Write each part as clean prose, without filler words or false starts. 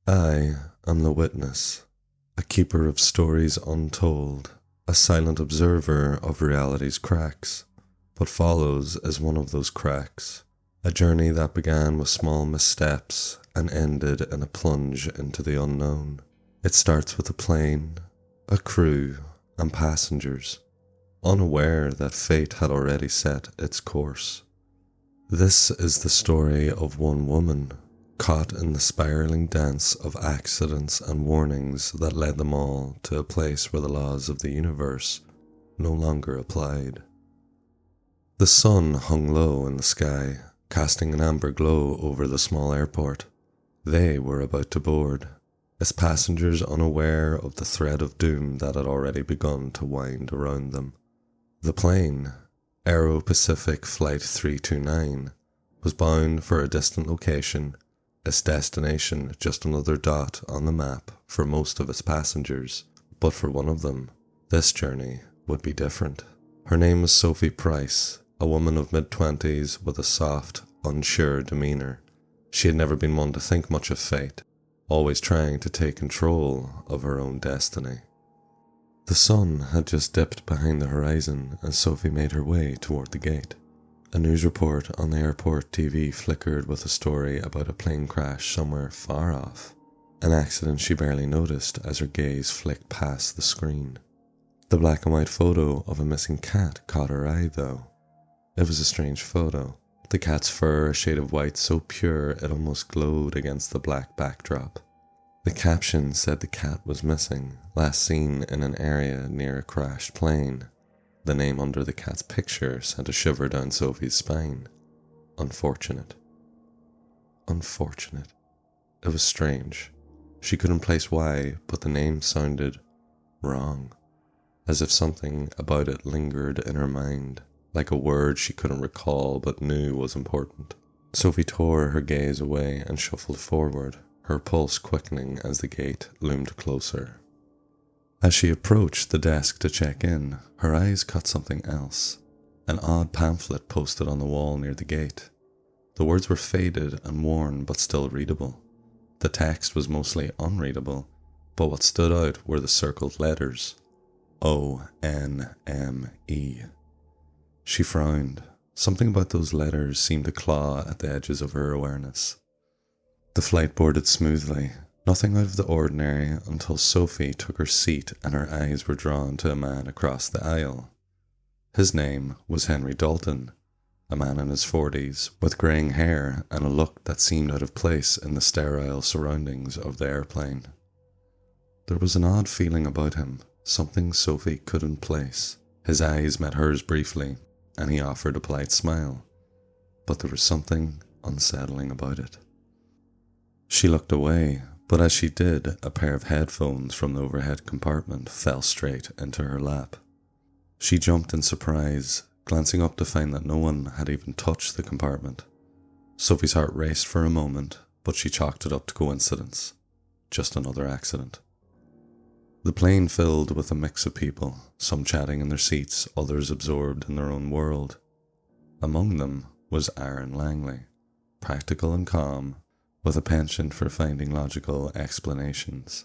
I am the witness, a keeper of stories untold, a silent observer of reality's cracks. What follows is one of those cracks, a journey that began with small missteps and ended in a plunge into the unknown. It starts with a plane, a crew, and passengers, unaware that fate had already set its course. This is the story of one woman, caught in the spiraling dance of accidents and warnings that led them all to a place where the laws of the universe no longer applied. The sun hung low in the sky, casting an amber glow over the small airport. They were about to board, as passengers unaware of the thread of doom that had already begun to wind around them. The plane, Aero Pacific Flight 329, was bound for a distant location, its destination just another dot on the map for most of its passengers, but for one of them, this journey would be different. Her name was Sophie Price, a woman of mid-20s with a soft, unsure demeanour. She had never been one to think much of fate, always trying to take control of her own destiny. The sun had just dipped behind the horizon as Sophie made her way toward the gate. A news report on the airport TV flickered with a story about a plane crash somewhere far off, an accident she barely noticed as her gaze flicked past the screen. The black and white photo of a missing cat caught her eye, though. It was a strange photo, the cat's fur a shade of white so pure it almost glowed against the black backdrop. The caption said the cat was missing, last seen in an area near a crashed plane. The name under the cat's picture sent a shiver down Sophie's spine. Unfortunate. Unfortunate. It was strange. She couldn't place why, but the name sounded wrong, as if something about it lingered in her mind, like a word she couldn't recall but knew was important. Sophie tore her gaze away and shuffled forward, her pulse quickening as the gate loomed closer. As she approached the desk to check in, her eyes caught something else, an odd pamphlet posted on the wall near the gate. The words were faded and worn but still readable. The text was mostly unreadable, but what stood out were the circled letters, O-N-M-E. She frowned. Something about those letters seemed to claw at the edges of her awareness. The flight boarded smoothly, nothing out of the ordinary until Sophie took her seat and her eyes were drawn to a man across the aisle. His name was Henry Dalton, a man in his 40s, with greying hair and a look that seemed out of place in the sterile surroundings of the airplane. There was an odd feeling about him, something Sophie couldn't place. His eyes met hers briefly, and he offered a polite smile, but there was something unsettling about it. She looked away, but as she did, a pair of headphones from the overhead compartment fell straight into her lap. She jumped in surprise, glancing up to find that no one had even touched the compartment. Sophie's heart raced for a moment, but she chalked it up to coincidence. Just another accident. The plane filled with a mix of people, some chatting in their seats, others absorbed in their own world. Among them was Aaron Langley, practical and calm, with a penchant for finding logical explanations.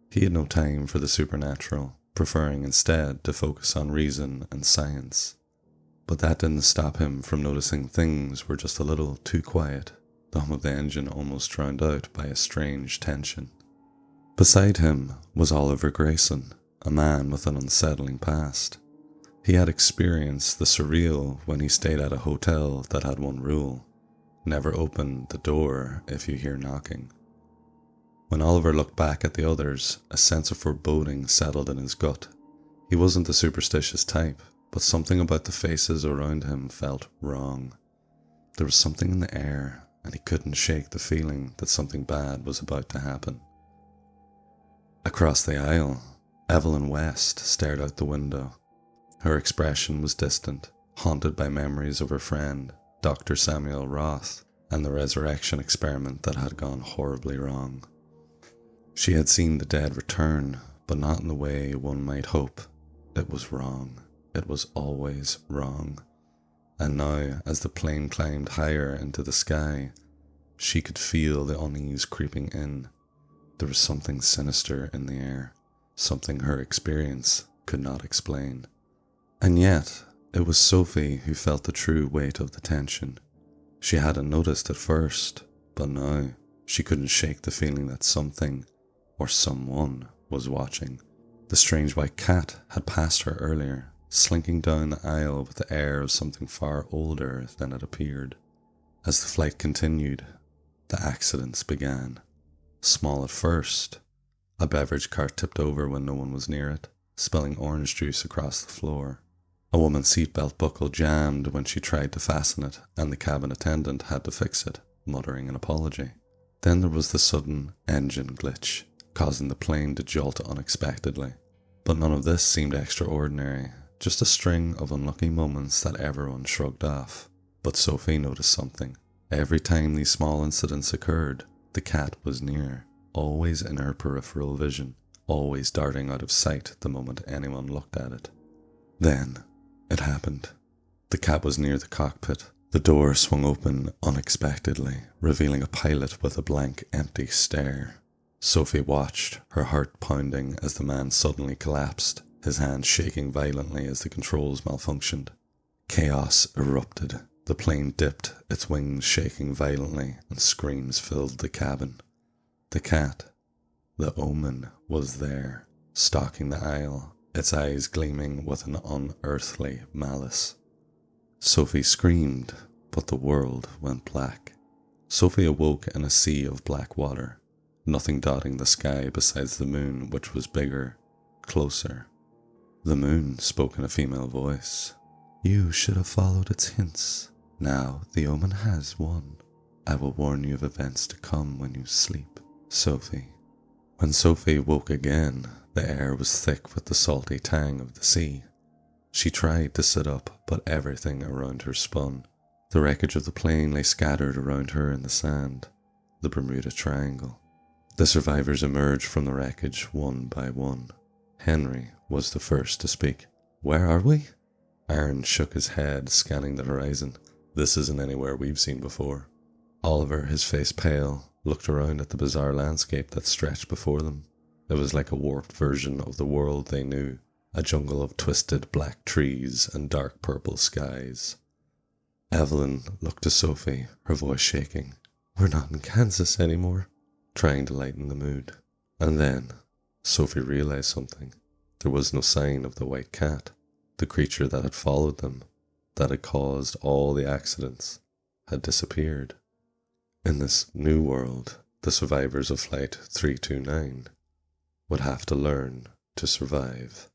He had no time for the supernatural, preferring instead to focus on reason and science. But that didn't stop him from noticing things were just a little too quiet, the hum of the engine almost drowned out by a strange tension. Beside him was Oliver Grayson, a man with an unsettling past. He had experienced the surreal when he stayed at a hotel that had one rule: never open the door if you hear knocking. When Oliver looked back at the others, a sense of foreboding settled in his gut. He wasn't the superstitious type, but something about the faces around him felt wrong. There was something in the air, and he couldn't shake the feeling that something bad was about to happen. Across the aisle, Evelyn West stared out the window. Her expression was distant, haunted by memories of her friend, Dr. Samuel Roth, and the resurrection experiment that had gone horribly wrong. She had seen the dead return, but not in the way one might hope. It was wrong. It was always wrong. And now, as the plane climbed higher into the sky, she could feel the unease creeping in. There was something sinister in the air, something her experience could not explain. And yet, it was Sophie who felt the true weight of the tension. She hadn't noticed at first, but now she couldn't shake the feeling that something, or someone, was watching. The strange white cat had passed her earlier, slinking down the aisle with the air of something far older than it appeared. As the flight continued, the accidents began. Small at first. A beverage cart tipped over when no one was near it, spilling orange juice across the floor. A woman's seatbelt buckle jammed when she tried to fasten it, and the cabin attendant had to fix it, muttering an apology. Then there was the sudden engine glitch, causing the plane to jolt unexpectedly. But none of this seemed extraordinary, just a string of unlucky moments that everyone shrugged off. But Sophie noticed something. Every time these small incidents occurred, the cat was near, always in her peripheral vision, always darting out of sight the moment anyone looked at it. Then, it happened. The cat was near the cockpit. The door swung open unexpectedly, revealing a pilot with a blank, empty stare. Sophie watched, her heart pounding as the man suddenly collapsed, his hands shaking violently as the controls malfunctioned. Chaos erupted. The plane dipped, its wings shaking violently, and screams filled the cabin. The cat, the omen, was there, stalking the aisle, its eyes gleaming with an unearthly malice. Sophie screamed, but the world went black. Sophie awoke in a sea of black water, nothing dotting the sky besides the moon, which was bigger, closer. The moon spoke in a female voice. "You should have followed its hints. Now the omen has won. I will warn you of events to come when you sleep, Sophie." When Sophie woke again, the air was thick with the salty tang of the sea. She tried to sit up, but everything around her spun. The wreckage of the plane lay scattered around her in the sand, the Bermuda Triangle. The survivors emerged from the wreckage one by one. Henry was the first to speak. "Where are we?" Aaron shook his head, scanning the horizon. "This isn't anywhere we've seen before." Oliver, his face pale, looked around at the bizarre landscape that stretched before them. It was like a warped version of the world they knew, a jungle of twisted black trees and dark purple skies. Evelyn looked to Sophie, her voice shaking. "We're not in Kansas anymore," trying to lighten the mood. And then Sophie realized something. There was no sign of the white cat. The creature that had followed them, that had caused all the accidents, had disappeared. In this new world, the survivors of Flight 329 would have to learn to survive.